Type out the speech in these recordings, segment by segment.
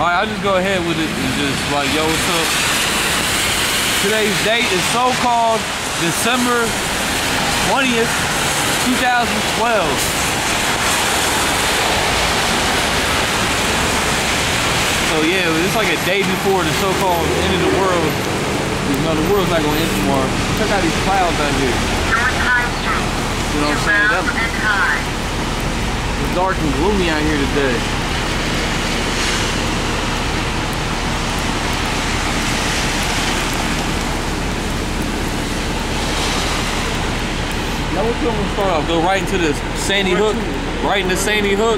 Alright, I'll just go ahead with it and just like, yo, what's up? Today's date is so-called December 20th, 2012. So yeah, it's like a day before the so-called end of the world. You know, the world's not gonna end tomorrow. Check out these clouds out here. You know what I'm saying? It's dark and gloomy out here today. Now what's going to start off? Go right into this Sandy Hook. Right into Sandy Hook.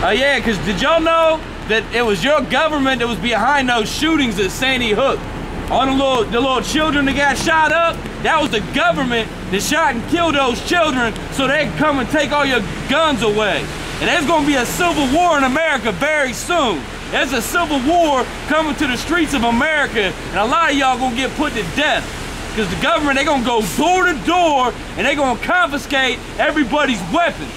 Yeah, because did y'all know that it was your government that was behind those shootings at Sandy Hook? All the little children that got shot up, that was the government that shot and killed those children so they could come and take all your guns away. And there's gonna be a civil war in America very soon. There's a civil war coming to the streets of America, and a lot of y'all gonna get put to death. Because the government, they gonna go door to door and they gonna confiscate everybody's weapons.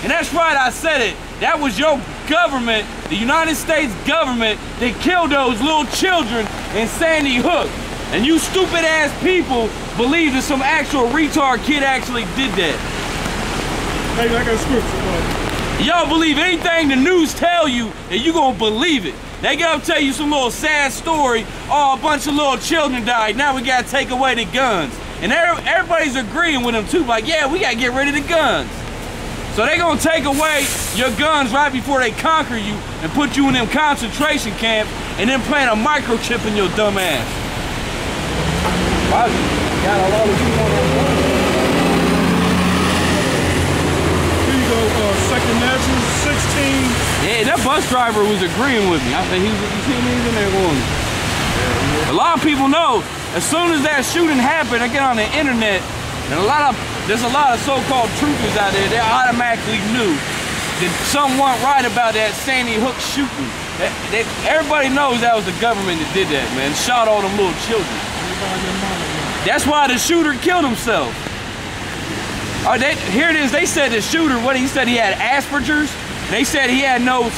And that's right, I said it. That was your government, the United States government, that killed those little children in Sandy Hook. And you stupid ass people believe that some actual retard kid actually did that. Hey, I got scripture. Y'all believe anything the news tell you, and you gonna believe it. They gotta tell you some little sad story. Oh, a bunch of little children died. Now we gotta take away the guns. And everybody's agreeing with them too. Like, yeah, we gotta get rid of the guns. So they gonna take away your guns right before they conquer you and put you in them concentration camps and then plant a microchip in your dumb ass. Wow, got a lot of people on that phone. Here you go, Second National, 16. Yeah, that bus driver was agreeing with me. I said, you see me in there going. A lot of people know, as soon as that shooting happened, I get on the internet, and there's a lot of so-called truthers out there, they automatically knew that something wasn't right about that Sandy Hook shooting. Everybody knows that was the government that did that, man. Shot all them little children. That's why the shooter killed himself. Here it is, they said the shooter, he said he had Asperger's. They said he had no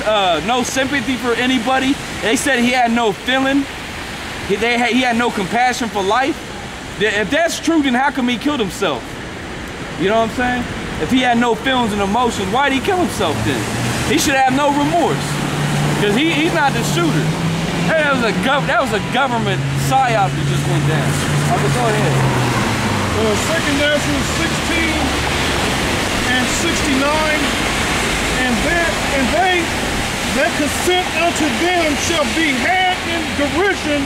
sympathy for anybody. They said he had no feeling. He had no compassion for life. If that's true, then how come he killed himself? You know what I'm saying? If he had no feelings and emotions, why did he kill himself then? He should have no remorse. Because he's not the shooter. Hey, that was a government psyop that just went down. Okay, go ahead. Second National 16 and 69, and they that consent unto them shall be had in derision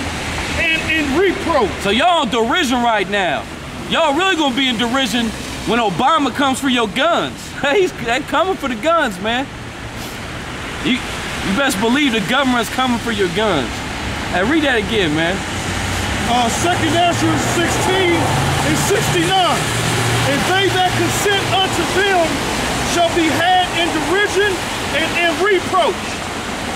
and in reproach. So y'all in derision right now. Y'all really gonna be in derision when Obama comes for your guns. They coming for the guns, man. You best believe the government's coming for your guns. Hey, read that again, man. Second National 16 and 69. And they that consent unto them shall be had in derision and in reproach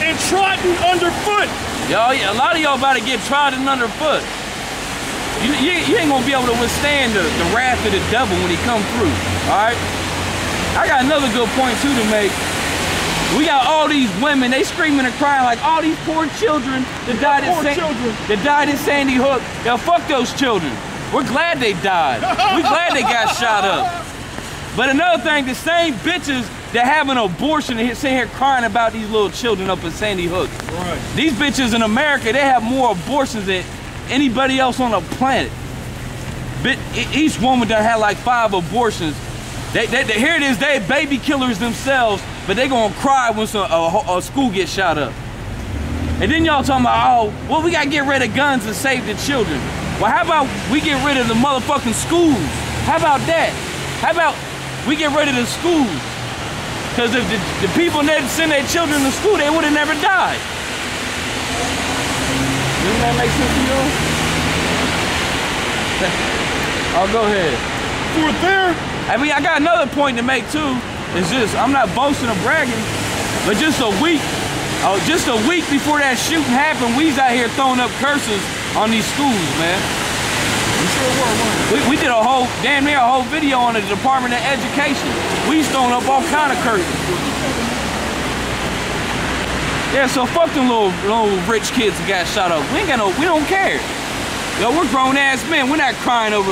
and trodden underfoot. Y'all, a lot of y'all about to get trodden underfoot. You ain't gonna be able to withstand the wrath of the devil when he come through, all right? I got another good point too to make. We got all these women, they screaming and crying like all these poor children that died in Sandy Hook. Yo, fuck those children. We're glad they died. We're glad they got shot up. But another thing, the same bitches that have an abortion and sitting here crying about these little children up in Sandy Hook. Right. These bitches in America, they have more abortions than anybody else on the planet. Each woman done had like 5 abortions. Here it is, they baby killers themselves, but they gonna cry when a school gets shot up. And then y'all talking about, oh, well, we gotta get rid of guns and save the children. Well, how about we get rid of the motherfucking schools? How about that? How about we get rid of the schools? Because if the people that send their children to school, they would have never died. Doesn't that make sense to you? Oh, go ahead. For there. I mean, I got another point to make too. It's just, I'm not boasting or bragging, but just a week before that shooting happened, we was out here throwing up curses on these schools, man. We did damn near a whole video on the Department of Education. We was throwing up all kind of curses. Yeah, so fuck them little rich kids that got shot up. We don't care. Yo, we're grown ass men. We're not crying over.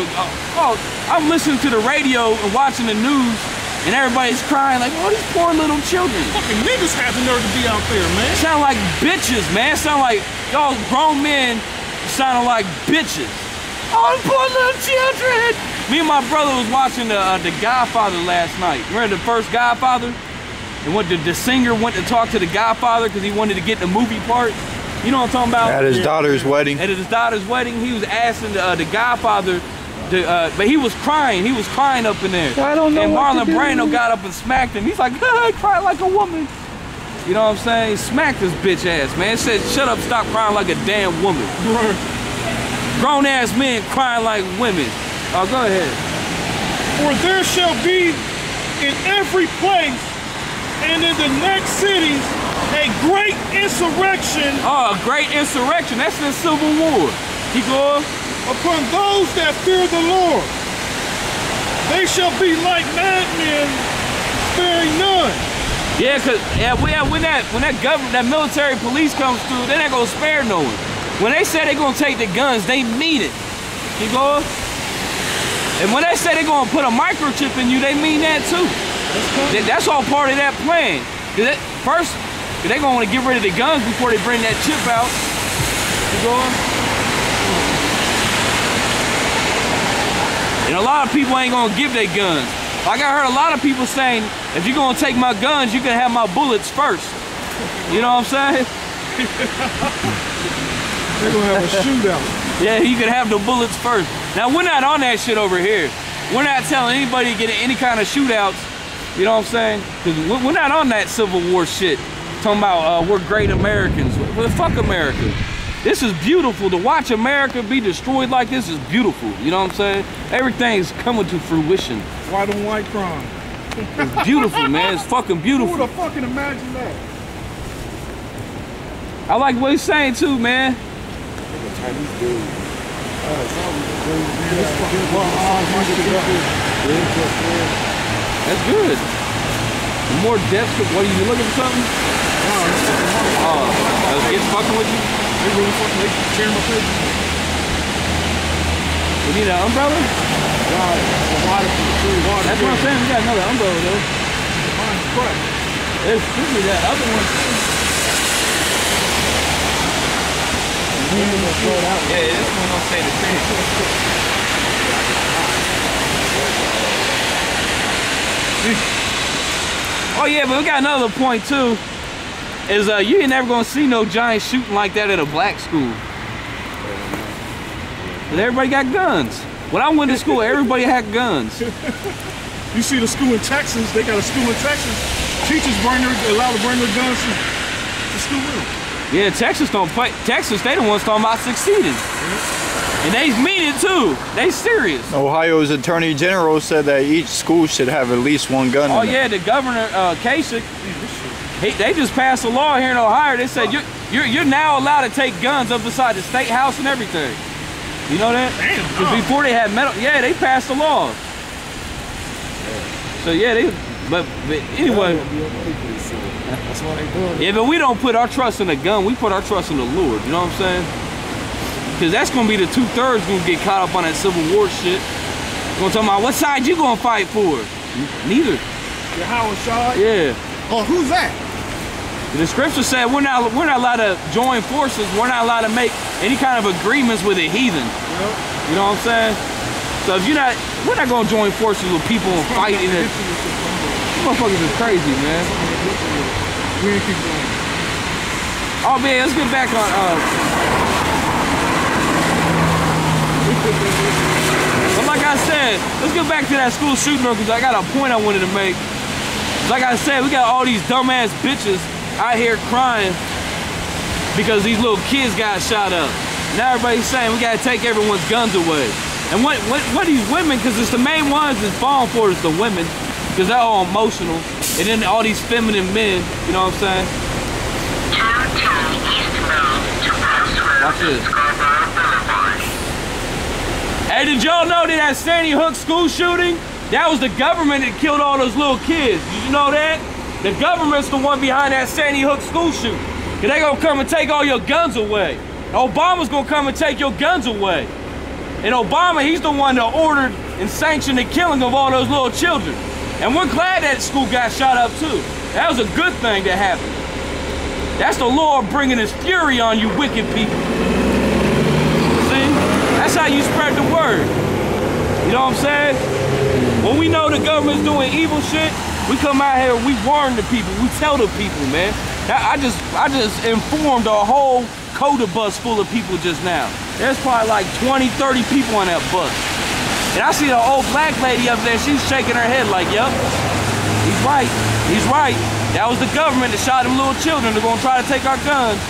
I'm listening to the radio and watching the news, and everybody's crying like, oh, these poor little children. Fucking niggas have the nerve to be out there, man. Sound like bitches, man. Sound like y'all grown men sounding like bitches. Oh, poor little children. Me and my brother was watching the Godfather last night. Remember the first Godfather? And what the singer went to talk to the Godfather because he wanted to get the movie part. You know what I'm talking about? At his daughter's wedding. At his daughter's wedding, he was asking the Godfather, but he was crying. He was crying up in there. I don't know. And Marlon Brando got up and smacked him. He's like, I cry like a woman. You know what I'm saying? Smacked this bitch ass, man. Said, shut up, stop crying like a damn woman. Grown ass men crying like women. Oh, go ahead. For there shall be in every place and in the next cities a great insurrection. Oh, a great insurrection. That's the Civil War. Keep going. Upon those that fear the Lord. They shall be like madmen, sparing none. Yeah, cause when that military police comes through, they're not gonna spare no one. When they say they're gonna take the guns, they mean it. Keep going. And when they say they're gonna put a microchip in you, they mean that too. That's all part of that plan. First, they're gonna want to get rid of the guns before they bring that chip out. Keep going. And a lot of people ain't gonna give their guns. Like I heard a lot of people saying, if you're gonna take my guns, you can have my bullets first. You know what I'm saying? They're gonna have a shootout. Yeah, you can have the bullets first. Now we're not on that shit over here. We're not telling anybody to get in any kind of shootouts. You know what I'm saying? Because we're not on that Civil War shit. Talking about we're great Americans. Well, fuck America. This is beautiful. To watch America be destroyed like this is beautiful. You know what I'm saying? Everything's coming to fruition. White on white crime. It's beautiful, man. It's fucking beautiful. Who would have fucking imagine that? I like what he's saying too, man. That's good. More depth. What are you looking for something? Oh, it's fucking with you? They really fucking tearing my face. We need an umbrella? Water. That's what I'm saying. We got another umbrella though. Mine's cracked. There's usually that other one too. Yeah, this one don't say the same. Oh yeah, but we got another point too. Is you ain't never gonna see no giant shooting like that at a black school. But everybody got guns. When I went to school, everybody had guns. You see the school in Texas, they got a school in Texas. Teachers allowed to bring their guns to school with them. Yeah, Texas don't fight. Texas, they the ones talking about succeeding. And they mean it too. They serious. Ohio's Attorney General said that each school should have at least one gun. Oh yeah, the governor, Kasich, they just passed a law here in Ohio. They said you're now allowed to take guns up beside the state house and everything. You know that? Damn. Because before they had metal, yeah, they passed a law. So yeah, but anyway. That's why they do it. Yeah, but we don't put our trust in a gun. We put our trust in the Lord. You know what I'm saying? Because that's going to be the 2/3 going to get caught up on that Civil War shit. Going to talk about what side you going to fight for? Neither. Your Howard Shaw? Yeah. Oh, who's that? The scripture said we're not allowed to join forces. We're not allowed to make any kind of agreements with a heathen. Yep. You know what I'm saying? So if we're not going to join forces with people and fight in it. Motherfuckers is crazy, man. We ain't keep going. Oh man, let's get back on. But like I said, let's get back to that school shooting because I got a point I wanted to make. Like I said, we got all these dumbass bitches out here crying because these little kids got shot up. Now everybody's saying we gotta take everyone's guns away. And what these women, because it's the main ones that's falling for is the women, because they're all emotional. And then all these feminine men, you know what I'm saying? Watch this. Hey, did y'all know that Sandy Hook school shooting, that was the government that killed all those little kids? Did you know that? The government's the one behind that Sandy Hook school shooting. Cause they gonna come and take all your guns away. Obama's gonna come and take your guns away. And Obama, he's the one that ordered and sanctioned the killing of all those little children. And we're glad that school got shot up too. That was a good thing that happened. That's the Lord bringing his fury on you wicked people. See? That's how you spread the word. You know what I'm saying? When we know the government's doing evil shit, we come out here, we warn the people, we tell the people, man. I just informed a whole Coda bus full of people just now. There's probably like 20, 30 people on that bus. And I see the old black lady up there, she's shaking her head like, yup, he's right, he's right. That was the government that shot them little children. They're gonna try to take our guns.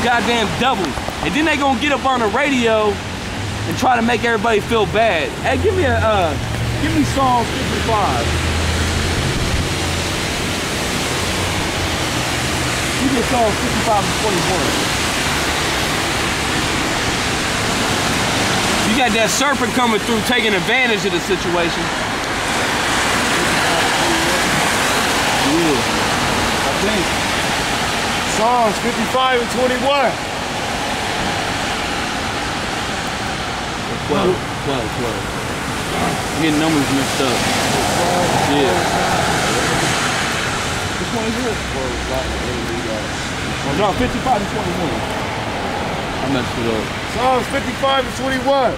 Goddamn devils. And then they gonna get up on the radio and try to make everybody feel bad. Hey, give me Psalm 55. Give me Psalm 55 and 21. You got that serpent coming through taking advantage of the situation. Yeah, I think. Psalms 55 and 21. 12. I'm getting numbers mixed up. Yeah. Which one is it? Oh, no, 55 and 21. I messed it up. Psalms 55 and 21.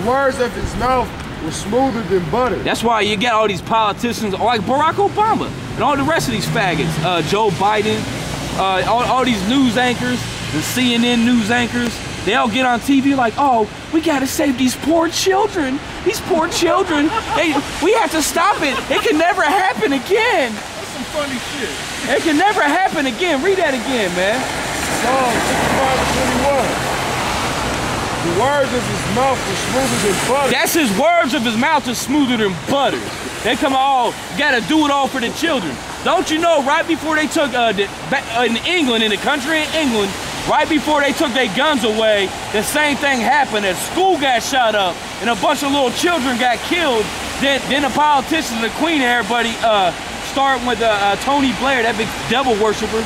The words of his mouth were smoother than butter. That's why you get all these politicians like Barack Obama and all the rest of these faggots. Joe Biden, all these news anchors, the CNN news anchors. They all get on TV like, oh, we gotta save these poor children. These poor children. We have to stop it. It can never happen again. That's some funny shit. It can never happen again. Read that again, man. Psalm 55 and 21. The words of his mouth were smoother than butter. That's his words of his mouth is smoother than butter. They come all, gotta do it all for the children. Don't you know, right before they took, in England, in the country of England, right before they took their guns away, the same thing happened. A school got shot up and a bunch of little children got killed. Then the politicians, the queen, everybody, starting with Tony Blair, that big devil worshiper.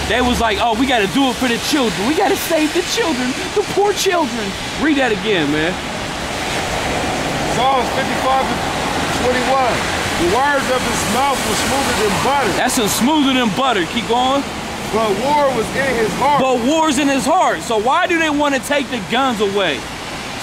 They was like, oh, we gotta do it for the children. We gotta save the children, the poor children. Read that again, man. Psalms 55 and 21. The words of his mouth were smoother than butter. That's a smoother than butter. Keep going. But war was in his heart. But war's in his heart. So why do they want to take the guns away?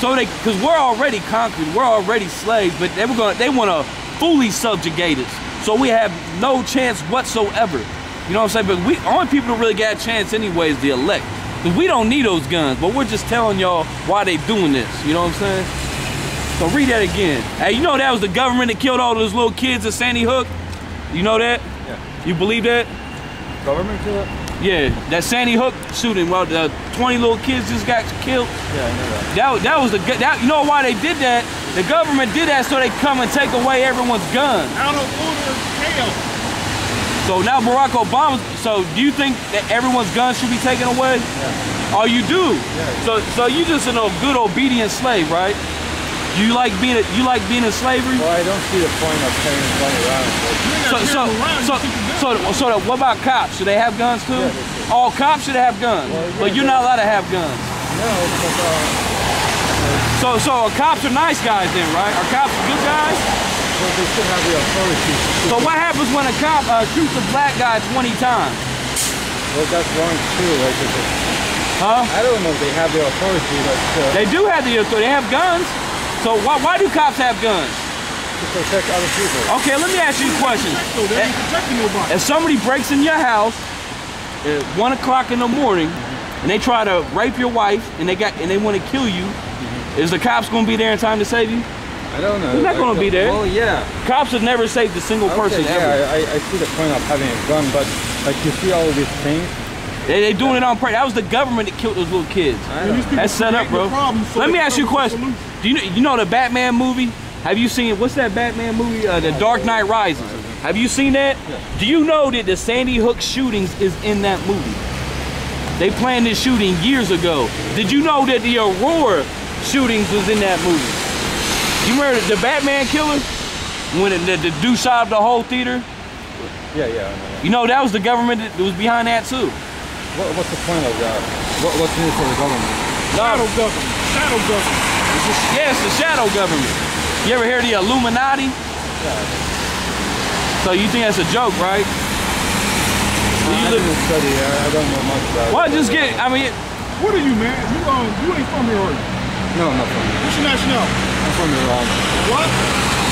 So because we're already conquered, we're already slaves, but they want to fully subjugate us. So we have no chance whatsoever. You know what I'm saying? But only people who really got a chance anyway is the elect. Because we don't need those guns, but we're just telling y'all why they doing this. You know what I'm saying? So read that again. Hey, you know that was the government that killed all those little kids at Sandy Hook? You know that? Yeah. You believe that? Government killed? Yeah, that Sandy Hook shooting, well, the 20 little kids just got killed. Yeah, I know that. That was you know why they did that? The government did that so they come and take away everyone's guns. Out of order of chaos. So now Barack Obama, so do you think that everyone's guns should be taken away? Yeah. Oh, you do? Yeah. So you just a good obedient slave, right? You like being in slavery? Well, I don't see the point of carrying a gun around. So what about cops? Should they have guns too? Yeah, all cops should have guns, well, yeah, but you're not allowed to have guns. No, So cops are nice guys then, right? Are cops good guys? but they still have the authority. So what happens when a cop shoots a black guy 20 times? Well, that's wrong too. Like, Huh? I don't know if they have the authority, but They do have the authority. They have guns. So why do cops have guns? to protect other people. Okay, let me ask you a question. They ain't protecting nobody. If somebody breaks in your house at 1 o'clock in the morning and they try to rape your wife and they want to kill you, is the cops going to be there in time to save you? I don't know. They're not going to be there. Well, yeah. Cops have never saved a single person yeah, ever. I see the point of having a gun, but like you see all of these things. They doing it on purpose. That was the government that killed those little kids. That's set up, bro. Let me ask you a question. Do you know the Batman movie? Have you seen, what's that Batman movie? The Dark Knight Rises. Have you seen that? Yeah. Do you know that the Sandy Hook shootings is in that movie? They planned this shooting years ago. Did you know that the Aurora shootings was in that movie? You remember the Batman killer? When the dude shot up the whole theater? Yeah, yeah, I know that. You know that was the government that was behind that too. What's the point of that? What's in it for the government? Shadow government. Shadow government. It's the shadow government. You ever hear of the Illuminati? Yeah. So you think that's a joke, right? I didn't study. I don't know much about it. Well, just get. I mean, What are you, man? You ain't from here, are you? No, I'm not from here. What's your nationality? I'm from Iran. What?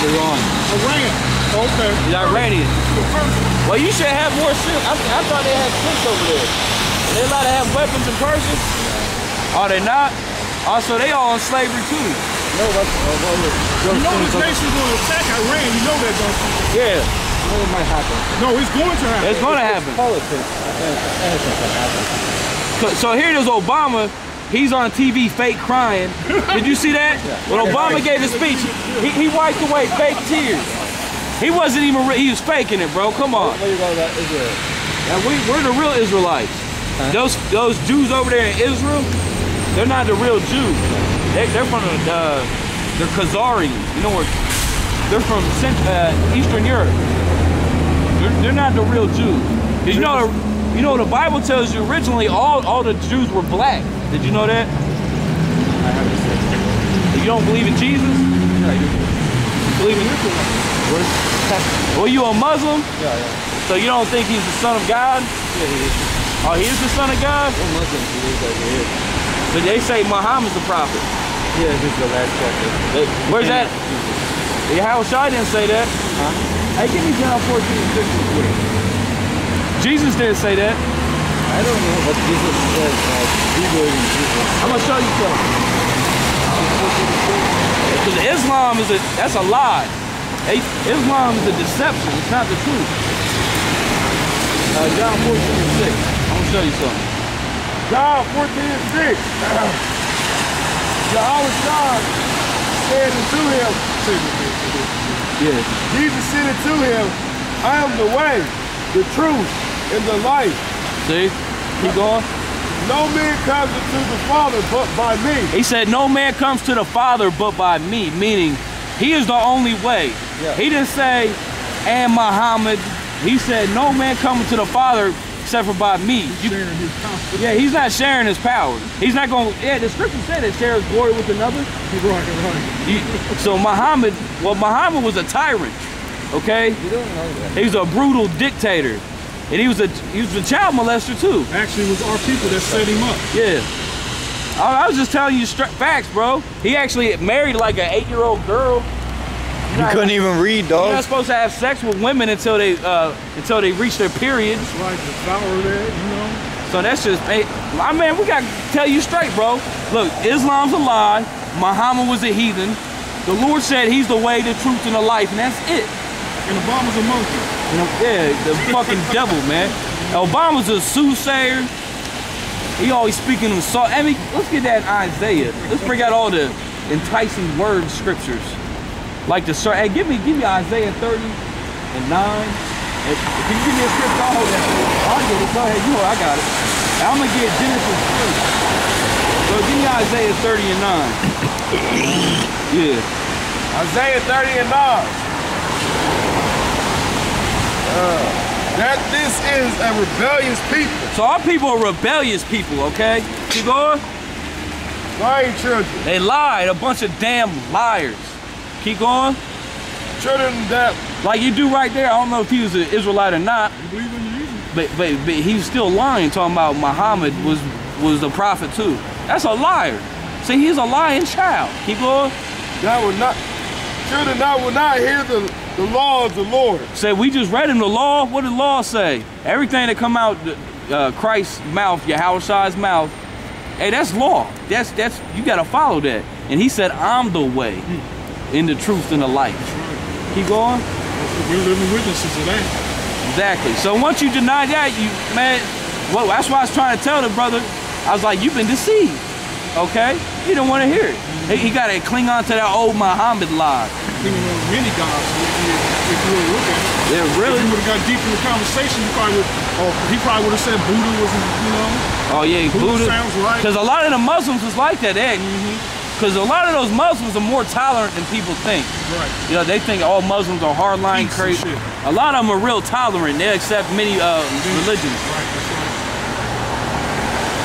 Iran. Iran. Okay. he's Iranian. The first. Well, you should have more ships. I thought they had ships over there. Are they allowed to have weapons in person? Are they not? Also, they all in slavery too. No, that's You know this nation's going to attack Iran. You know that, don't you? Yeah, No, it might happen. No, it's going to happen. it's gonna happen. Politics. Anything can happen. So here there's Obama. He's on TV fake crying. Did you see that? When Obama gave his speech, he wiped away fake tears. He wasn't even, he was faking it, bro. Come on. What do you call that? Israel? Now we're the real Israelites. Huh? Those Jews over there in Israel, they're not the real Jews. They're from they're Khazarians. You know where? They're from Eastern Europe. They're not the real Jews. 'Cause you know the Bible tells you originally all the Jews were black. Did you know that? I haven't said. You don't believe in Jesus? Yeah, you Believe in Well, you a Muslim? Yeah, yeah. So you don't think he's the son of God? Yeah, he is. Oh, he is the son of God? One Muslim believes that he is. But they say Muhammad's the prophet. Yeah, he's the last prophet. Where's that? Yahushua didn't say that. Huh? Hey, give me John 14:6 real quick. Jesus didn't say that. I don't know what Jesus says. We believe in Jesus. I'm gonna show you something. Because Islam that's a lie. Islam is a deception. It's not the truth. John 14:6. I'm gonna show you something. John 14:6. Yahushua said unto him, Yeah. Jesus said unto him, I am the way, the truth, and the life. See? Keep going. No man comes unto the Father but by me. He said, no man comes to the Father but by me, meaning he is the only way. Yeah. He didn't say, and Muhammad. He said, no man coming to the Father except for by me. Sharing his power. Yeah, he's not sharing his power. He's not going to, the scripture said that share his glory with another. Right. So Muhammad was a tyrant, okay? You don't know that. He was a brutal dictator. And he was a child molester too. Actually, it was our people that set him up. Yeah. I was just telling you facts, bro. He actually married like an 8-year-old girl. You couldn't even read, You're dog. not supposed to have sex with women until they reach their period. It's like the flower there, you know. So that's just, I mean, we gotta tell you straight, bro. Look, Islam's a lie. Muhammad was a heathen. The Lord said he's the way, the truth, and the life, and that's it. And Obama's a monkey. Yeah, the fucking devil, man. Obama's a soothsayer. He always speaking in salt. I mean, let's get that in Isaiah. Let's bring out all the enticing word scriptures. Like the hey, give me Isaiah 30 and 9. And can you give me a scripture? I'll hold that. I'll get it. Go ahead. You know I got it. And I'm gonna get Genesis 3. So give me Isaiah 30 and 9. Yeah. Isaiah 30 and 9. That this is a rebellious people. So our people are rebellious people, okay? Keep going. Lying children. They lied, a bunch of damn liars. Keep going. Children that Like you do right there. I don't know if he was an Israelite or not, you believe in Jesus. but he's still lying, talking about Muhammad was the prophet too. That's a liar. See, he's a lying child. Keep going. Children that will not hear the law of the Lord. Say, we just read in the law. What did the law say? Everything that come out Christ's mouth, Yahushua's mouth, hey, that's law. That's you gotta follow that. And he said, I'm the way, in the truth, and the life. Keep going. We're living witnesses of that. Exactly. So once you deny that, well, that's why I was trying to tell the brother. I was like, you've been deceived. Okay? You don't want to hear it. He got to cling on to that old Muhammad lie. Thinking of many gods, if you really look at it. Yeah, really? If you would have got deep in the conversation, he probably would have said Buddha was, you know. Oh yeah, Buddha sounds right. Because a lot of the Muslims is like that. Because a lot of those Muslims are more tolerant than people think. Right. You know, they think all Muslims are hardline crazy. A lot of them are real tolerant. They accept many religions. Right,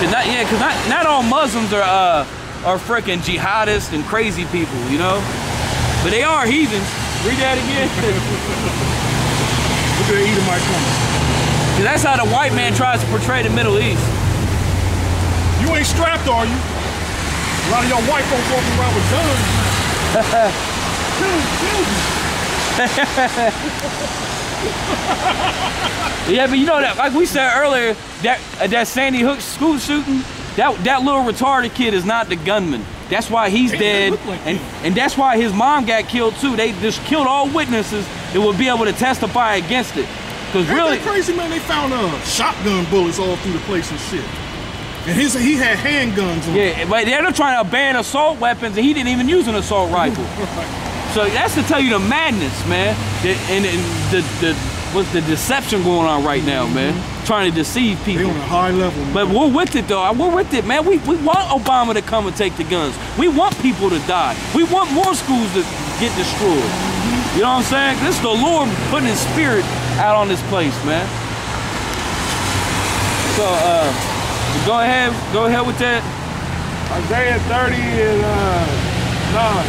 that's right. Cause not all Muslims are freaking jihadists and crazy people, you know? But they are heathens. Read that again. Look at the Edomite coming. Cause that's how the white man tries to portray the Middle East. You ain't strapped, are you? A lot of y'all white folks walking around with guns. Yeah, but you know that, like we said earlier, that Sandy Hook school shooting, that little retarded kid is not the gunman. That's why he's dead, like and that's why his mom got killed too. They just killed all witnesses that would be able to testify against it. Because really, that crazy, man, they found shotgun bullets all through the place and shit. And he had handguns on. Yeah, but they're trying to ban assault weapons, and he didn't even use an assault rifle. So that's to tell you the madness, man, and what's the deception going on right now, man? Trying to deceive people. They on a high level, man. But we're with it, though. We're with it, man. We want Obama to come and take the guns. We want people to die. We want more schools to get destroyed. You know what I'm saying? This is the Lord putting His Spirit out on this place, man. So, go ahead with that. Isaiah 30 and 9.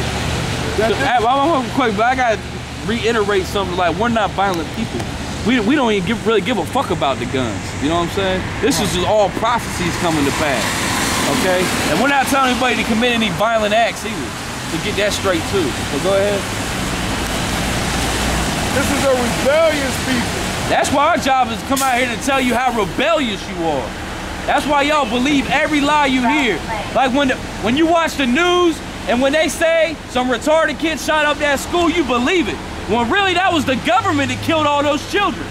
I'm quick, but I gotta reiterate something. Like, we're not violent people. We don't even really give a fuck about the guns. You know what I'm saying? This is just all prophecies coming to pass. Okay? And we're not telling anybody to commit any violent acts either. So get that straight too. So go ahead. This is a rebellious people. That's why our job is to come out here to tell you how rebellious you are. That's why y'all believe every lie you hear. Like when you watch the news and when they say some retarded kid shot up that school, you believe it. When really that was the government that killed all those children.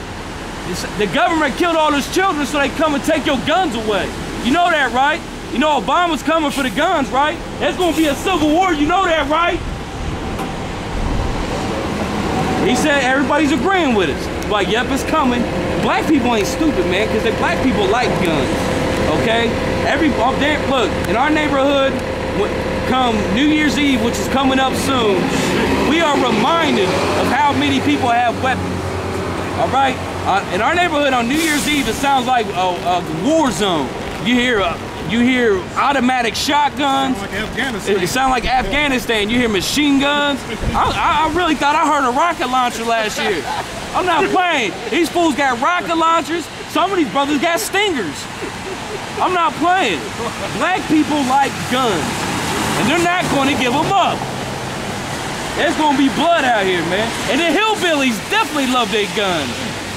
The government killed all those children so they come and take your guns away. You know that, right? You know Obama's coming for the guns, right? There's gonna be a civil war, you know that, right? He said everybody's agreeing with us. Like, yep, it's coming. Black people ain't stupid, man, because black people like guns. Okay? Look, in our neighborhood, come New Year's Eve, which is coming up soon, we are reminded of how many people have weapons. All right? In our neighborhood on New Year's Eve, it sounds like a war zone. You hear automatic shotguns. Like Afghanistan. It sounds like Afghanistan. You hear machine guns. I really thought I heard a rocket launcher last year. I'm not playing. These fools got rocket launchers. Some of these brothers got stingers. I'm not playing. Black people like guns, and they're not going to give them up. There's going to be blood out here, man. And the hillbillies definitely love their guns.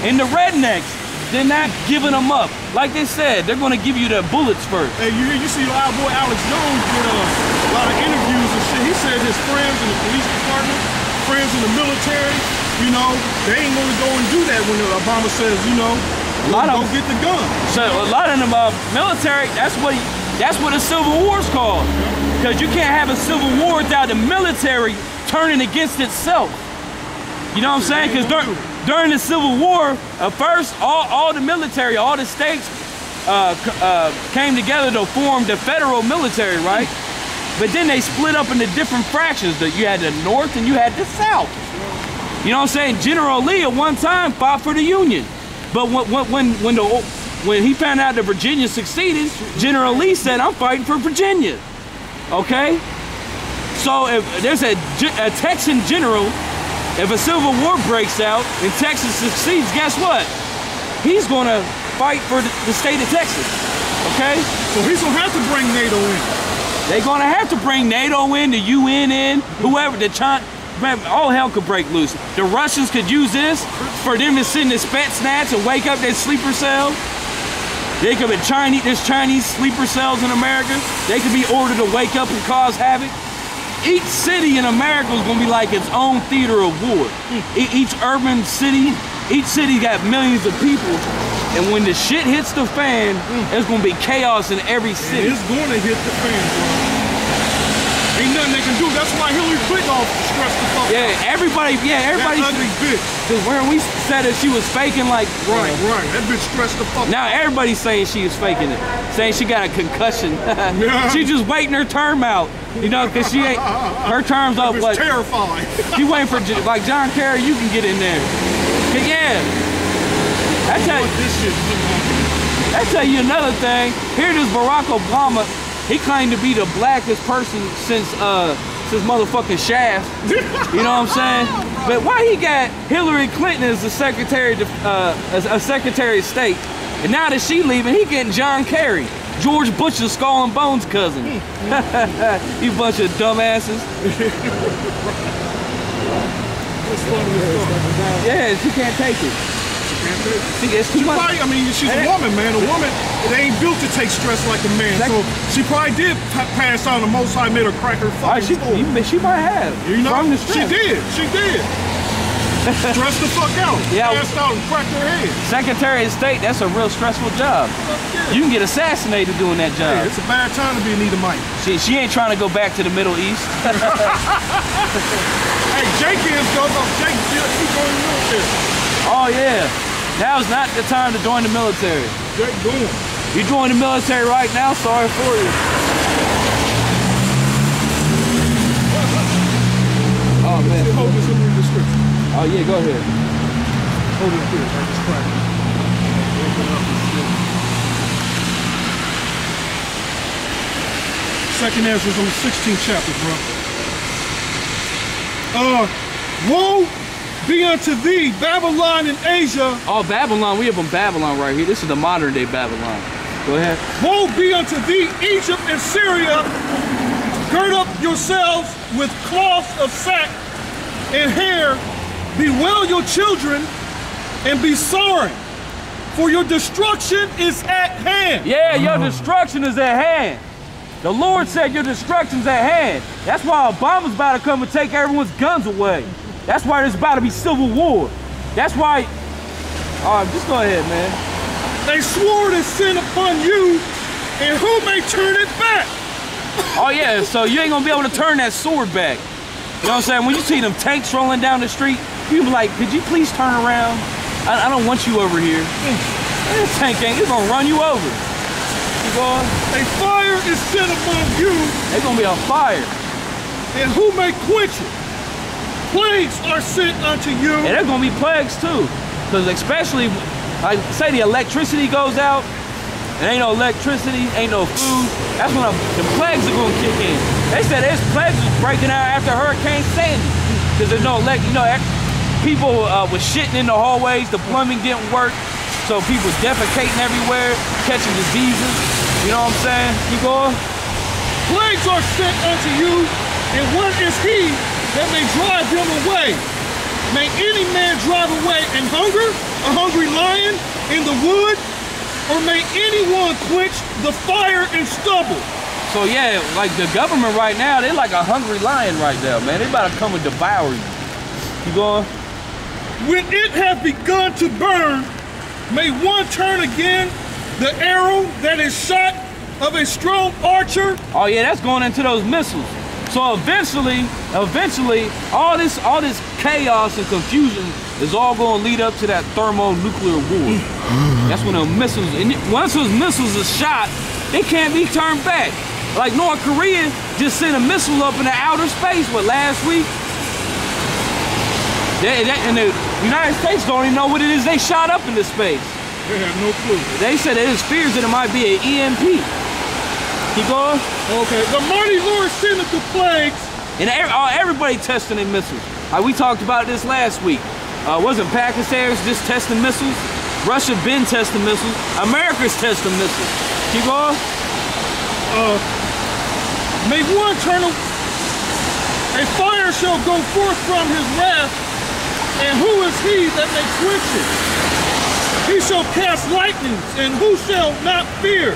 And the rednecks, they're not giving them up. Like they said, they're going to give you the bullets first. Hey, you see our boy Alex Jones did a lot of interviews and shit. He said his friends in the police department, friends in the military, you know, they ain't going to go and do that when Obama says, you know, go get the gun. So a lot of them military, that's what a civil war's called. Because you can't have a civil war without the military turning against itself. You know what I'm saying? Because during the Civil War, first, all the military, all the states came together to form the federal military, right? But then they split up into different fractions. You had the North and you had the South. You know what I'm saying? General Lee at one time fought for the Union. But when he found out that Virginia succeeded, General Lee said, I'm fighting for Virginia. Okay? So if there's a Texan general, if a civil war breaks out and Texas succeeds, guess what? He's going to fight for the state of Texas, okay? So he's going to have to bring NATO in. They're going to have to bring NATO in, the UN in, whoever, man, all hell could break loose. The Russians could use this for them to send the Spetsnaz and wake up their sleeper cells. They could be there's Chinese sleeper cells in America. They could be ordered to wake up and cause havoc. Each city in America is going to be like its own theater of war. Each urban city, each city got millions of people. And when the shit hits the fan, there's going to be chaos in every city. It's going to hit the fan, bro. Ain't nothing they can do. That's why Hillary Clinton all stressed the fuck out. Everybody. That ugly bitch. Because when we said that she was faking, like right. That bitch stressed the fuck out. Now everybody's saying she is faking it, saying she got a concussion. Yeah. She just waiting her term out, you know, because she ain't her term's up. It's Like terrifying. she waiting for like John Kerry. You can get in there. Yeah. I tell you another thing. Here this Barack Obama. He claimed to be the blackest person since motherfucking Shaft. You know what I'm saying? But why he got Hillary Clinton as the Secretary of State, and now that she leaving, he getting John Kerry, George Bush's skull and bones cousin. You bunch of dumbasses. Yeah, she can't take it. It's too much. I mean, she's a woman, man. A woman, they ain't built to take stress like a man. So she probably did pass on. The Most High made her crack her fucking skull. She might have. You know, she did. Stressed the fuck out. Yeah. Passed out and cracked her head. Secretary of State, that's a real stressful job. Yeah. You can get assassinated doing that job. Yeah, it's a bad time to be an Edomite. She ain't trying to go back to the Middle East. Hey, Jake is though. Jake, keep going to the military. Oh yeah. Now's not the time to join the military. Jake going. You join the military right now, sorry for you. Oh man. Hold this in the description. Oh yeah, go ahead. Hold it here. I just cracked it. Open up and shit. Second Ezra's on the 16th chapter, bro. Woe be unto thee, Babylon and Asia. Oh, Babylon, we have on Babylon right here. This is the modern day Babylon. Go ahead. Woe be unto thee, Egypt and Syria. Gird up yourselves with cloths of sack and hair. Bewail your children and be sorry, for your destruction is at hand. Yeah, your destruction is at hand. The Lord said your destruction's at hand. That's why Obama's about to come and take everyone's guns away. That's why there's about to be civil war. That's why, just go ahead, man. They swore to sin upon you, and who may turn it back? Oh yeah, so you ain't gonna be able to turn that sword back. You know what I'm saying? When you see them tanks rolling down the street, you be like, could you please turn around? I don't want you over here. This tank ain't, it's gonna run you over. You going? A fire is set among you. There's gonna be a fire. And who may quench it? Plagues are sent unto you. And there's gonna be plagues too. Because especially, like say the electricity goes out, and ain't no electricity, ain't no food, that's when the plagues are gonna kick in. They said there's plagues breaking out after Hurricane Sandy. Because there's no people was shitting in the hallways, the plumbing didn't work, so people defecating everywhere, catching diseases. You know what I'm saying? Keep going. Plagues are sent unto you, and what is he that may drive them away? May any man drive away in hunger, a hungry lion in the wood, or may anyone quench the fire and stubble? So yeah, like the government right now, they're like a hungry lion right now, man. They about to come and devour you. You going? When it hath begun to burn, may one turn again the arrow that is shot of a strong archer. Oh yeah, that's going into those missiles. So eventually, all this chaos and confusion is all going to lead up to that thermonuclear war. That's when the missiles, and once those missiles are shot, they can't be turned back. Like North Korea just sent a missile up into outer space, last week? And the United States don't even know what it is they shot up into space. They have no clue. They said there's fears that it might be an EMP. Keep going. Okay. The mighty Lord sendeth the plagues. And everybody testing their missiles. We talked about this last week. Wasn't Pakistan just testing missiles? Russia been testing missiles. America's testing missiles. Keep going. May one turn a fire shall go forth from his wrath, and who is he that may quench it? He shall cast lightnings, and who shall not fear?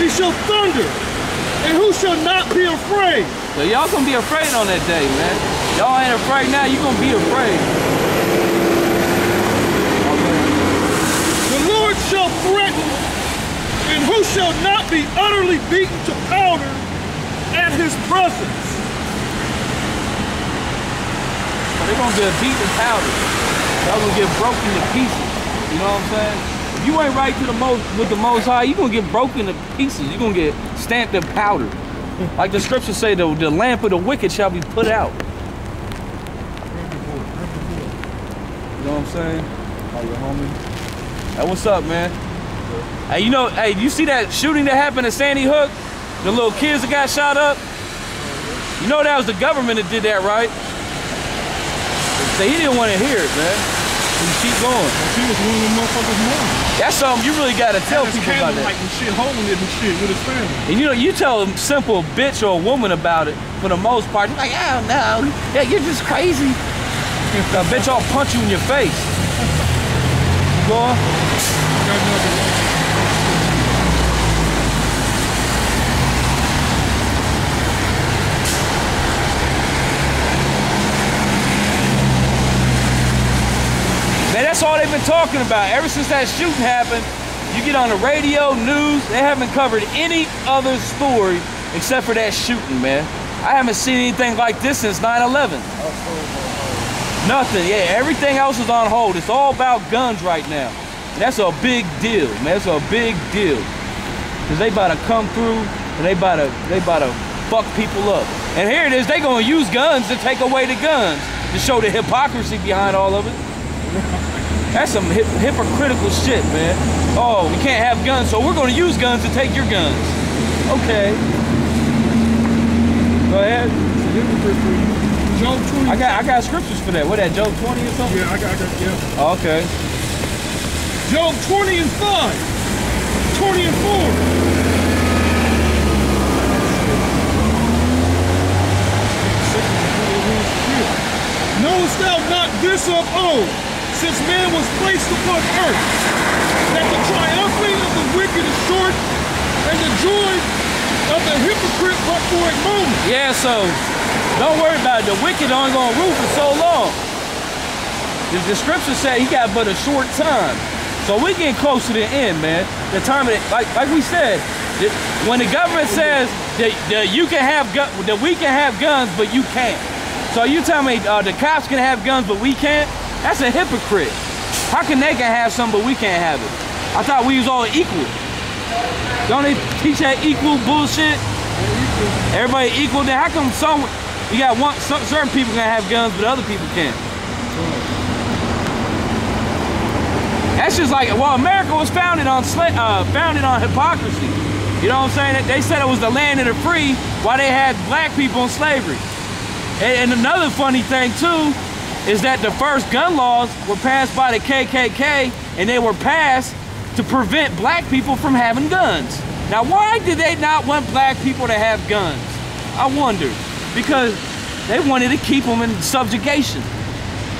He shall thunder, and who shall not be afraid? So y'all gonna be afraid on that day, man. Y'all ain't afraid now, you gonna be afraid. The Lord shall threaten, and who shall not be utterly beaten to powder? at his presence. So they're gonna get beaten and powdered. They're gonna get broken to pieces. You know what I'm saying? If you ain't right to the with the Most High, you're gonna get broken to pieces. You're gonna get stamped and powdered. Like the scriptures say, the lamp of the wicked shall be put out. You know what I'm saying? How you, homie? Hey, what's up, man? Hey, you know, hey, you see that shooting that happened at Sandy Hook? The little kids that got shot up? You know that was the government that did that, right? So he didn't want to hear it, man. He keep going. He was one of them motherfuckers more. That's something you really got to tell people about that. Like and shit, holding it and shit with his family. And you know, you tell a simple bitch or a woman about it, for the most part, you're like, oh no, yeah, you're just crazy. The bitch all punch you in your face. Boy. Man, that's all they've been talking about. Ever since that shooting happened, you get on the radio, news, they haven't covered any other story except for that shooting, man. I haven't seen anything like this since 9/11. Nothing, yeah, everything else is on hold. It's all about guns right now. And that's a big deal, man, it's a big deal. Cause they about to come through and they about to fuck people up. And here it is, they gonna use guns to take away the guns to show the hypocrisy behind all of it. That's some hypocritical shit, man. Oh, we can't have guns, so we're gonna use guns to take your guns. Okay. Go ahead. Job 20. I got scriptures for that. What that, Job 20 or something? Yeah, I got yeah. Oh, okay. Job 20 and 5. 20 and 4. Knowest thou not this of old, since man was placed upon earth, that the triumphing of the wicked is short, and the joy of the hypocrite but for a moment? Yeah, so don't worry about it. The wicked only gonna rule for so long. The scripture say he got but a short time. So we getting close to the end, man. The time of it, like we said, when the government says that we can have guns, but you can't. So you tell me the cops can have guns, but we can't? That's a hypocrite. How can they can have some, but we can't have it? I thought we was all equal. Don't they teach that equal bullshit? Everybody equal. Then how come you got certain people can have guns, but other people can't? That's just like, well, America was founded on hypocrisy. You know what I'm saying? They said it was the land of the free, while they had black people in slavery. And another funny thing too is that the first gun laws were passed by the KKK, and they were passed to prevent black people from having guns. Now, why did they not want black people to have guns? I wonder. Because they wanted to keep them in subjugation.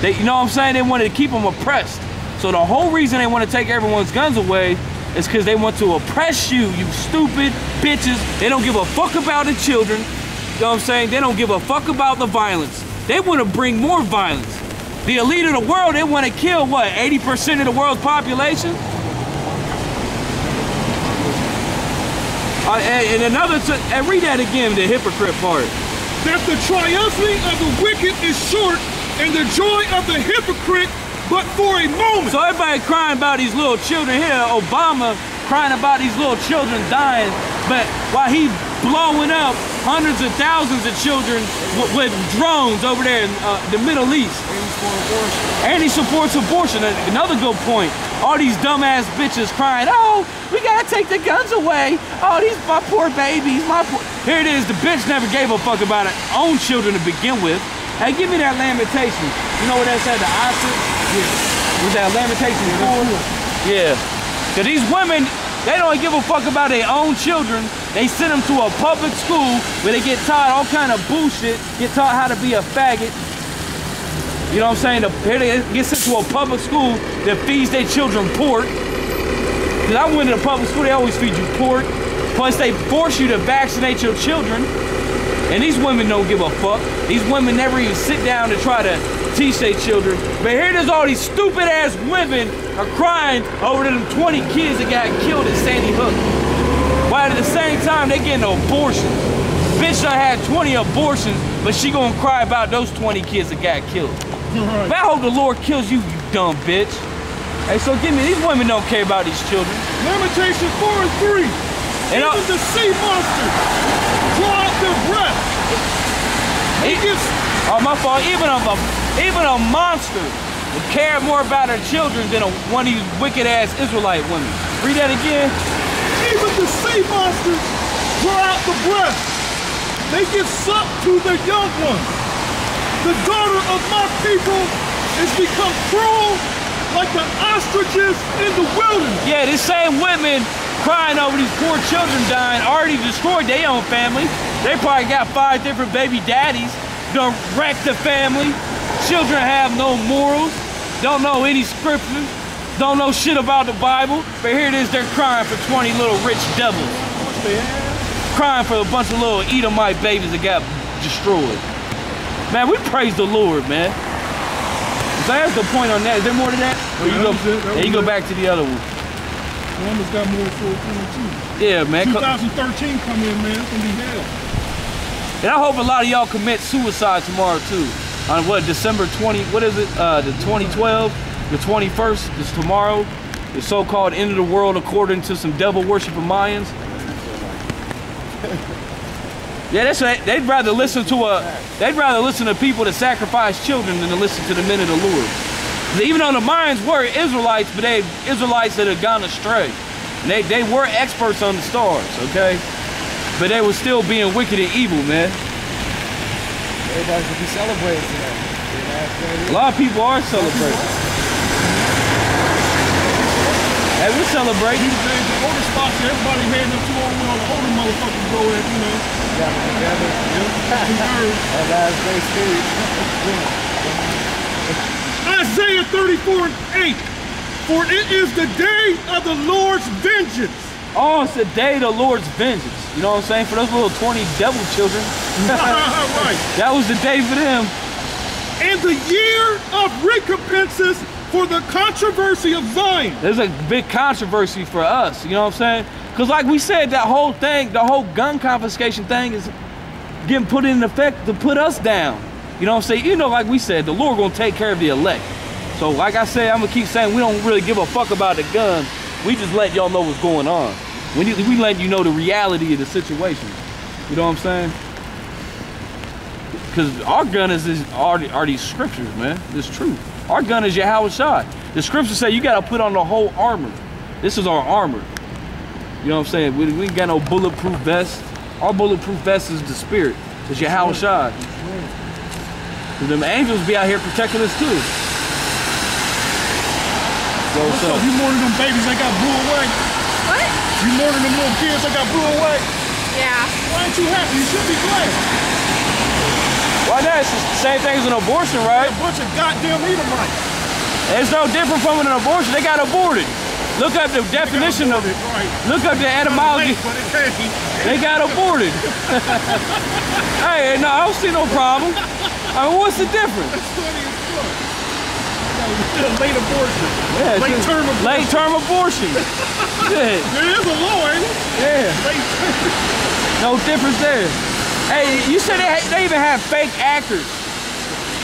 You know what I'm saying? They wanted to keep them oppressed. So the whole reason they want to take everyone's guns away is because they want to oppress you, you stupid bitches. They don't give a fuck about the children. You know what I'm saying? They don't give a fuck about the violence. They want to bring more violence. The elite of the world, they want to kill, what, 80% of the world's population? And read that again, the hypocrite part. That the triumphing of the wicked is short, and the joy of the hypocrite but for a moment. So everybody crying about these little children here, Obama crying about these little children dying, but while he blowing up hundreds of thousands of children with drones over there in the Middle East. And he supports abortion. Another good point. All these dumbass bitches crying, oh, we gotta take the guns away. Oh, these my poor babies, my poor. Here it is, the bitch never gave a fuck about her own children to begin with. Hey, give me that lamentation. You know what that said, the Oscar? Yeah. Was that lamentation? Yeah. Cause these women, they don't give a fuck about their own children. They send them to a public school where they get taught all kind of bullshit, get taught how to be a faggot. You know what I'm saying? Here they get sent to a public school that feeds their children pork. Cause I went to a public school, they always feed you pork. Plus they force you to vaccinate your children. And these women don't give a fuck. These women never even sit down to try to teach their children. But here there's all these stupid ass women are crying over them 20 kids that got killed at Sandy Hook. While at the same time they getting abortions. Bitch done had 20 abortions, but she gonna cry about those 20 kids that got killed. Right. Man, I hope the Lord kills you, you dumb bitch. Hey, so give me, these women don't care about these children. Lamentations 4 and 3. And even the sea monsters draw out their breath. Oh, my fault. Even a monster would care more about her children than one of these wicked-ass Israelite women. Read that again. Even the sea monsters draw out the breath. They give suck to their young ones. The daughter of my people is become cruel like the ostriches in the wilderness. Yeah, these same women crying over these poor children dying already destroyed their own family. They probably got 5 different baby daddies, done wrecked the family. Children have no morals, don't know any scriptures, don't know shit about the Bible. But here it is, they're crying for 20 little rich devils. Crying for a bunch of little Edomite babies that got destroyed. Man, we praise the Lord, man. So that's the point on that. Is there more to that? Or you go back to the other one? Columbus got more for 22. Yeah, man. 2013 come in, man. It's gonna be hell. And I hope a lot of y'all commit suicide tomorrow too. On what, December 20, what is it? The 2012, the 21st is tomorrow. The so-called end of the world according to some devil worshiping Mayans. Yeah, that's right. They'd rather listen to people that sacrifice children than to listen to the men of the Lord. Even though the Mayans were Israelites, but they Israelites that had gone astray. And they were experts on the stars, okay? But they were still being wicked and evil, man. Everybody should be celebrating today. A lot of people are celebrating. Hey, we're celebrating. These days, the older spots, everybody heading up to all the older motherfuckers go in, you know. Together. Our last day spirit. Isaiah 34 and 8. For it is the day of the Lord's vengeance. Oh, it's the day of the Lord's vengeance. You know what I'm saying? For those little 20 devil children. Right. That was the day for them. And the year of recompenses for the controversy of Zion. There's a big controversy for us, you know what I'm saying? Because like we said, that whole thing, the whole gun confiscation thing is getting put in effect to put us down. You know what I'm saying? You know, like we said, the Lord gonna take care of the elect. So like I said, I'm gonna keep saying we don't really give a fuck about the gun. We just let y'all know what's going on. We let you know the reality of the situation. You know what I'm saying? Because our gun are these scriptures, man. It's true. Our gun is Yahweh Shai. The scriptures say you gotta put on the whole armor. This is our armor. You know what I'm saying? We ain't got no bulletproof vest. Our bulletproof vest is the spirit. It's Yahweh Shai. And them angels be out here protecting us too. So what's up? You more than them babies that got blew away? What? You more than them little kids that got blew away? Yeah. Why ain't you happy? You should be glad. Why not? It's the same thing as an abortion, right? A bunch of goddamn Edomites. It's no different from an abortion. They got aborted. Look up the definition of it. Right. Look up the etymology. They got aborted. Hey, no, I don't see no problem. I mean, what's the difference? That's funny as fuck. Late abortion. Yeah, Late-term abortion. Late-term abortion. Yeah. There is a law, ain't it? Yeah. No difference there. Hey, you said they even have fake actors.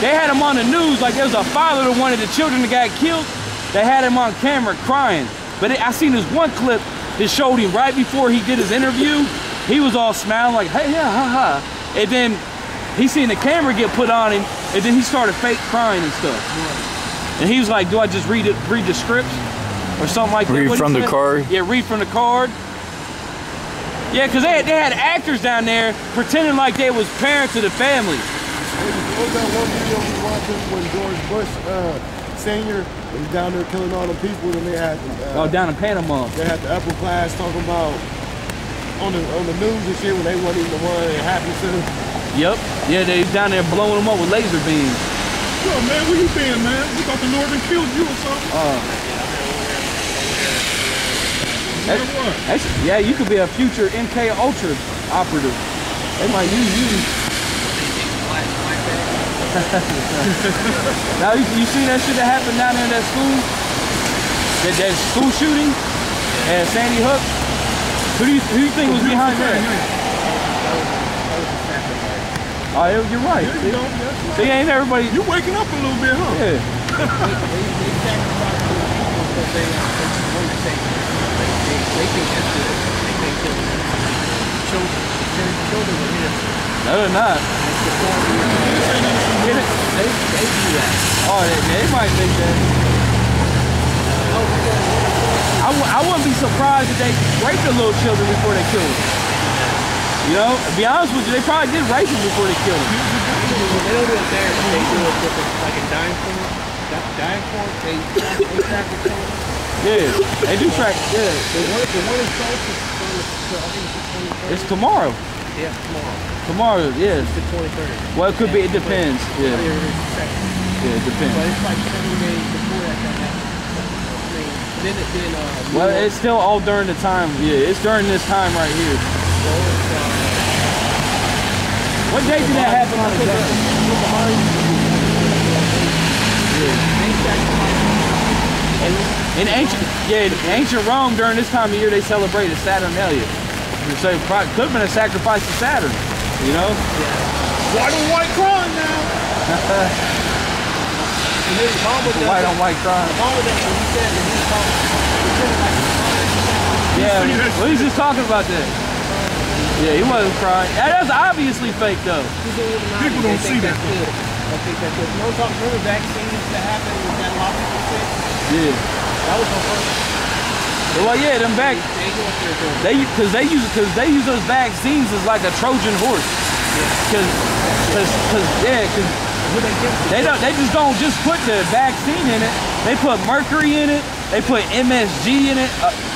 They had them on the news like there was a father of one of the children that got killed. They had him on camera crying. But I seen this one clip that showed him right before he did his interview. He was all smiling like, hey, yeah, ha, ha. And then he seen the camera get put on him, and then he started fake crying and stuff. And he was like, do I just read the script? Or something like that? Read from the card? Yeah, read from the card. Yeah, because they had actors down there pretending like they was parents of the family. What was that one video we watching when George Bush Sr. was down there killing all the people, and they had down in Panama. They had the upper class talking about on the news and shit when they wasn't even the one it happened to. Yep. Yeah, they down there blowing them up with laser beams. Yo, man, where you been, man? We thought the Lord had killed you or something. Yeah, you could be a future MK Ultra operative. They might use you. Now you see that shit that happened down there in that school? That school shooting at Sandy Hook? Who do you think was behind that? Oh, you're right. There you go. That's right. See, ain't everybody. You're waking up a little bit, huh? Yeah. They sacrifice people because they want to say they think that's good. They think children are innocent. No, they're not. They do that. Oh, they might think that. I wouldn't be surprised if they raped the little children before they killed them. You know, to be honest with you, they probably did rape them before they killed them. They don't do it there. They do it with like a dying form. They track the children. Yeah, they do track. Yeah. The one is close to It's tomorrow. Yeah, tomorrow. Tomorrow, yeah. It's the 23rd. Well, it could be. It depends. Yeah. Yeah, Yeah, it depends. but it's like 7 days before that happens. I mean, Well, it's still all during the time. Yeah, it's during this time right here. What date did that happen on the day? In ancient Rome, during this time of year, they celebrated Saturnalia. So it could have been a sacrifice to Saturn, you know? White on white crime now. White on white crime. Yeah, well, he's just talking about that. Yeah, he wasn't crying. That's obviously fake, though. People don't see that. I think that's good. Remember vaccines that happened with that lot of people sick? Yeah. That was on purpose. Well, yeah, them back. Because they use those vaccines as like a Trojan horse. Because they just don't just put the vaccine in it. They put mercury in it. They put MSG in it.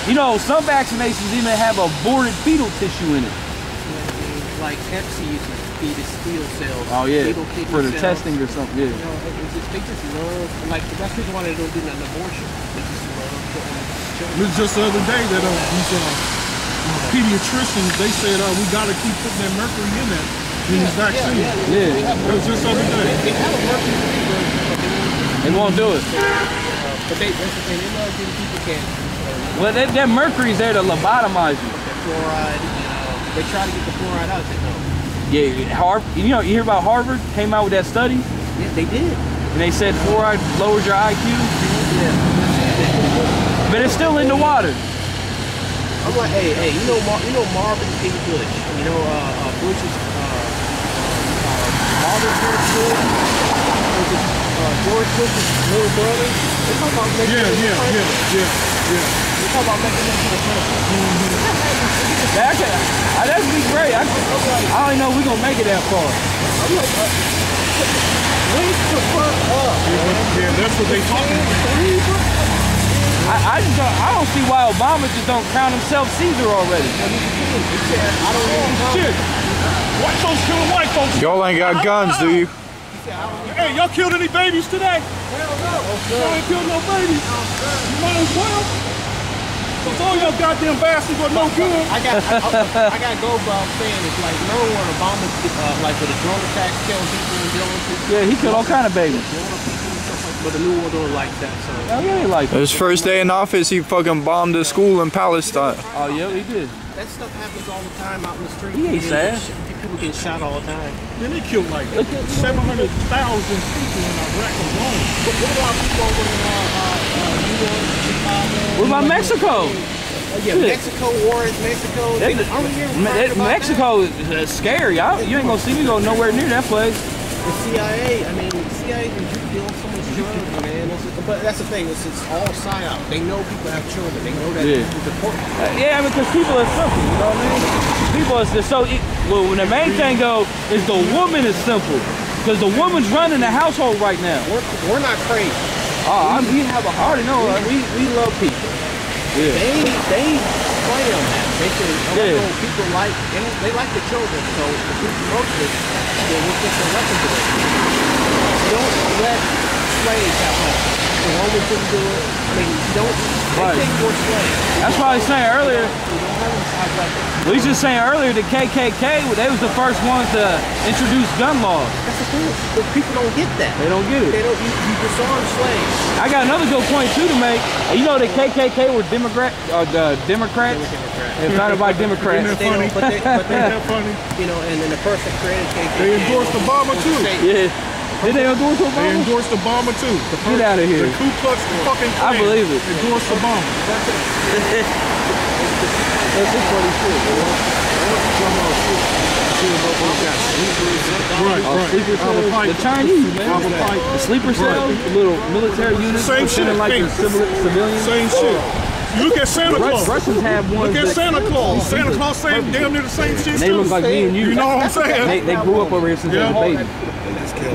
You know, some vaccinations even have aborted fetal tissue in it. Like Pepsi uses fetus steel cells. Oh yeah, for the cells. testing or something. Yeah. You know, they just love, like that's the reason why they don't do an abortion. They just love children. It was just the other day that these pediatricians, they said we got to keep putting that mercury in that these vaccines. Yeah. It was just the other day. They have a mercury fever, but They won't do it. but that's the thing. They love giving people cancer. Well, that mercury's there to lobotomize you. That fluoride, they try to get the fluoride out. They know. Yeah, Harvard. You know, you hear about Harvard came out with that study, Yeah, they did. and they said fluoride lowers your IQ, Yeah. but it's still in the water. I'm like, hey, you know Marvin P. Bush. You know, Bush's Marvin P. Bush, George Bush's little brother. They talk about making him Yeah. They talk about making him the president. That'd be great. I don't know if we're gonna make it that far. I'm like, wake the fuck up. Yeah, that's what they talking about. I don't see why Obama just don't crown himself Caesar already. I don't know. Shit. White folks killing white folks. Y'all ain't got guns, do you? Hey, y'all killed any babies today? Hell no. Y'all ain't killed no babies. You might as well. So all y'all goddamn bastards are no good. I got to go about saying it's like, no one Obama, like with a drone attack, killing people and killing people. Yeah, he killed all kind of babies. But the new one don't like that, so. Oh yeah, he like His first day in office, he fucking bombed a school in Palestine. Oh yeah, he did. That stuff happens all the time out in the street. He ain't sad. People get shot all the time. Then they killed like 700,000 people in Iraq alone. But what about people over in New York, Chicago? What about Mexico? Yeah, Mexico, war is Mexico. Mexico is scary. You ain't gonna see me go nowhere near that place. The CIA, the CIA can deal so much drugs, man. But that's the thing, it's all psyop. They know people have children. They know that it's important. Yeah, because people are simple, you know what I mean? People are so. Well, the main thing though is the woman is simple, because the woman's running the household right now. We're not crazy. We have a heart. No, we love people. Yeah. They play on that. They say, people like, they like the children, so if we promote this, then we'll get some weapons to it. Don't let slaves have weapons. The woman couldn't do it. They think we're slaves. That's why I was saying earlier. We don't have weapons. Well, he's just saying earlier the KKK, they was the first ones to introduce gun laws. That's the thing. But people don't get that. They don't get it. They don't. You disarm slaves. I got another good point too to make. You know the KKK were Democrats. It's not about Democrats. Isn't that funny? But Ain't that funny? you know, and then the person created KKK. They endorsed Obama too. Yeah. Did they endorse They Obama? endorsed Obama too. Get out of here. The Ku Klux fucking Klan I believe it. endorsed Obama. That's just funny shit. Sleeper cells. The Chinese, man. The sleeper cells, the little military units, Same shit. like the civilians. Same shit. You look at Santa Claus. Russians have ones. Look at that- Santa Claus. Santa Claus same damn near the same shit They too. look like me and you. You know what I'm saying? They grew up over here since they were babies.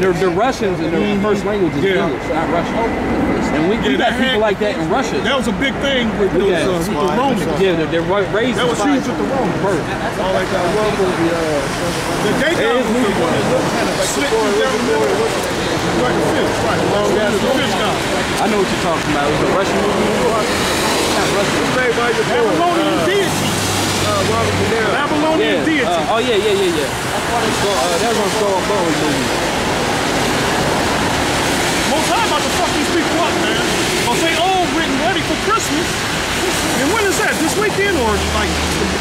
They're Russians and their first language is Yeah. English, not Russian. And we got people like that in Russia. That was a big thing with the Romans. Yeah, they're raised. That was huge with the Romans. I like that one movie. The gay guy was the one that slipped through down the middle. Like a fish, right? The fish guy. I know what you're talking about. It was a Russian movie. Not Russian. Babylonian deity. Babylonian deity. Oh yeah. That was on Skull and Bones movie. Most time about to fuck these people up, man. Because they all getting ready for Christmas. And when is that? This weekend or like?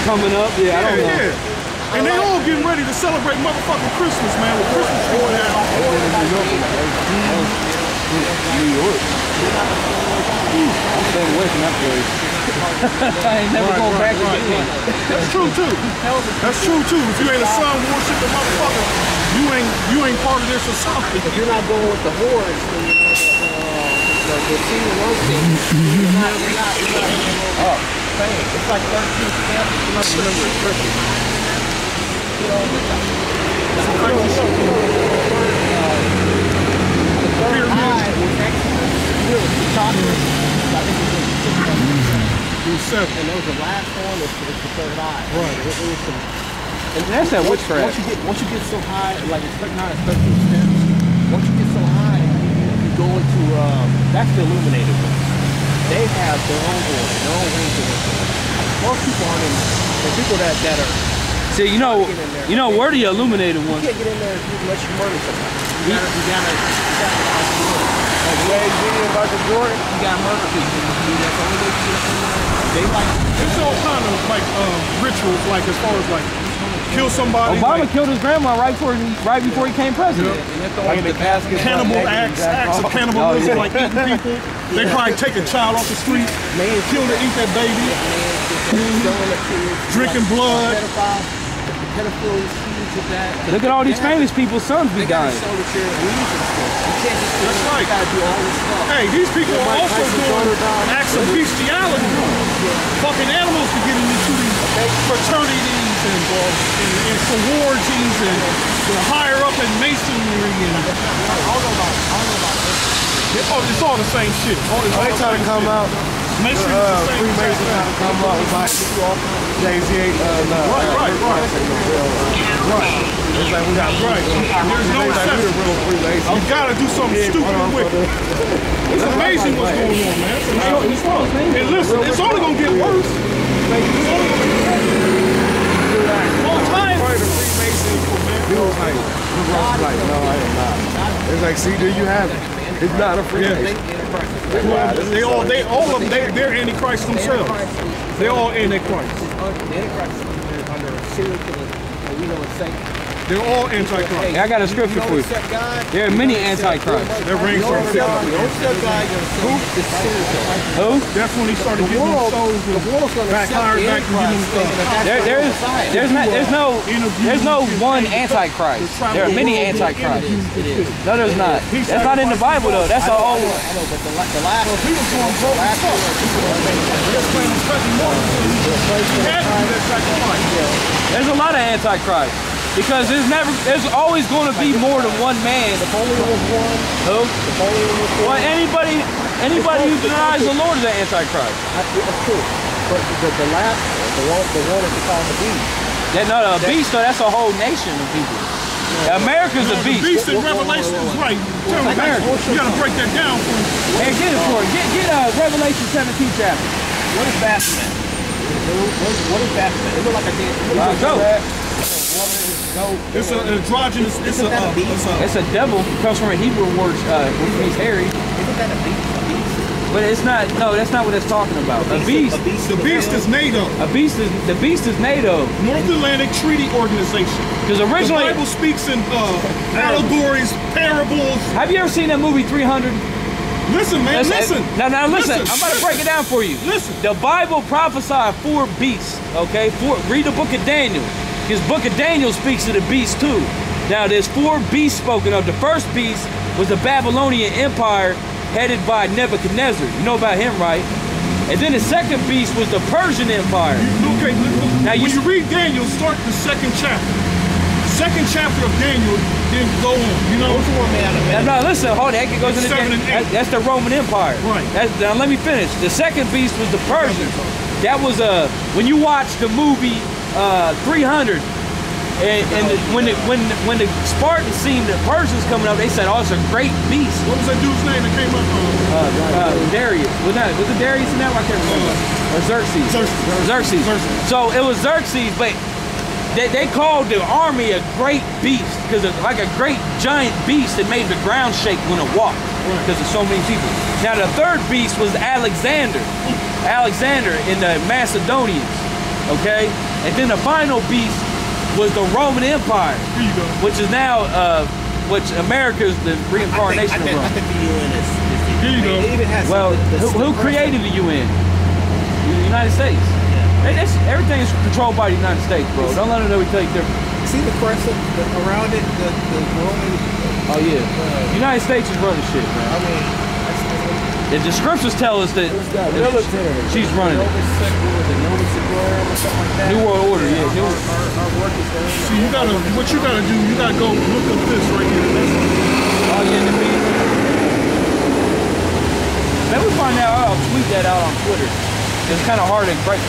Coming up, yeah, I don't know. Yeah. And they all getting ready to celebrate motherfucking Christmas, man, with Christmas going down. New York. I'm staying away from that place. I ain't never going back again. That's true too. That's true too. If you ain't a sun worshiping motherfucker, you ain't part of this society. If you're not going with the hordes, then the senior roasting, you're not. Oh, saying it's like 13 steps. You must remember it's Christmas. You know, the third eye was actually chocolate. I think it was 6 months. And there was the last one. It's the third eye. Right. It was some. And that's that witchcraft. Once you get so high, like it's 13 steps. Once you get so high, you go into that's the illuminated one. They have their own order, their own ways of working. Most people aren't in there. The people that are. See, you know, we're the illuminated You ones. can't get in there unless you murder somebody. You gotta like Jay-Z and Dr. Jordan. you gotta murder people. That's the only way you get in there. They like. It's all kind of like rituals, like as far as like kill somebody. Obama like, killed his grandma right before he came president. Like the casket. cannibal acts of cannibalism, like eating people. They probably take a child off the street, kill to eat that baby, drinking blood. Pedophilia is huge with that. Look at all these famous people's sons be dying. You can't just That's right. You gotta do all this stuff. Hey, these people are also doing acts of bestiality, fucking animals to get into these fraternities and sororities and higher up in masonry and it's all the same shit. They trying to come out. Masonry is the same Freemason trying to come out with like Jay-Z ain't Right. It's like we got There's no exception. You gotta do something stupid and wicked. It's amazing what's going on, man. It's amazing. And listen, it's only gonna get worse. It's only gonna get worse. All time. No, I am not. It's like, see, there you have it. It's not a Freemason. They all of them, they're antichrist themselves. They're all antichrist. The Antichrist is under a serial killer, and we know it's Satan. They're all antichrist. Hey, I got a scripture for you. There are many antichrists. That rings from The only step guy you're going to see is serial killer. Who? That's when he started getting them souls back higher back and getting them stuff. There's no one antichrist. There are many antichrists. No, there's not. That's not in the Bible though. That's all. I know, but the last one, He was going broke as fuck. Just playing his cousin Martin. He had to do that sacrifice. There's a lot of antichrists. Because there's always going to be more than one man. Napoleon was one. Who? Napoleon was one. Well, anybody who denies the Lord is an antichrist. That's true. But the last one, the one that they call the beast. A beast, though, that's a whole nation of people. America's a beast. The beast in Revelation is right. Tell me, you gotta break that down for me. Hey, get it for it. Get Revelation 17 chapter. What is Baphomet? What is that? It look like a dead. Goat. It's an androgynous. It's It's a devil. It comes from a Hebrew word, which means hairy. Isn't that a beast? But it's not. No, that's not what it's talking about. A beast. The beast is NATO. The beast is NATO. North Atlantic Treaty Organization. Because The originally, Bible speaks in allegories, parables. have you ever seen that movie 300? Listen, man, listen. Now, listen. I'm about to break it down for you. Listen. The Bible prophesied 4 beasts. Okay, read the book of Daniel. Because book of Daniel speaks to the beast too. Now, there's 4 beasts spoken of. The first beast was the Babylonian Empire, headed by Nebuchadnezzar. You know about him, right? And then the second beast was the Persian Empire. Okay, Now when you read Daniel, start the second chapter. Second chapter of Daniel, then go on. You know, Now, listen, hold on. That goes into 7 and 8. that's the Roman Empire. Right. Now, let me finish. The second beast was the Persian. That was when you watch the movie 300, when the Spartans seen the Persians coming up, they said, "Oh, it's a great beast." What was that dude's name that came up? Darius. Was it Darius in that one? I can't remember. Or Xerxes. Xerxes. So it was Xerxes, but they called the army a great beast because it's like a great giant beast that made the ground shake when it walked because of so many people. Now the third beast was Alexander in the Macedonians, okay? And then the final beast was the Roman Empire, Here you go. which is now, which America is the reincarnation of Rome. I think the UN is Here you go. It even has Well, the who created the UN? The United States. Everything is controlled by the United States, bro. Don't let them know we tell you different. See the crescent around it, the Roman. Oh yeah, United States is running shit, man. I mean, The scriptures tell us that she's running it. New World Order, yeah. See, what you gotta do, you gotta go look up this right here. Oh yeah, the beat. Maybe we find out. I'll tweet that out on Twitter. It's kind of hard to break.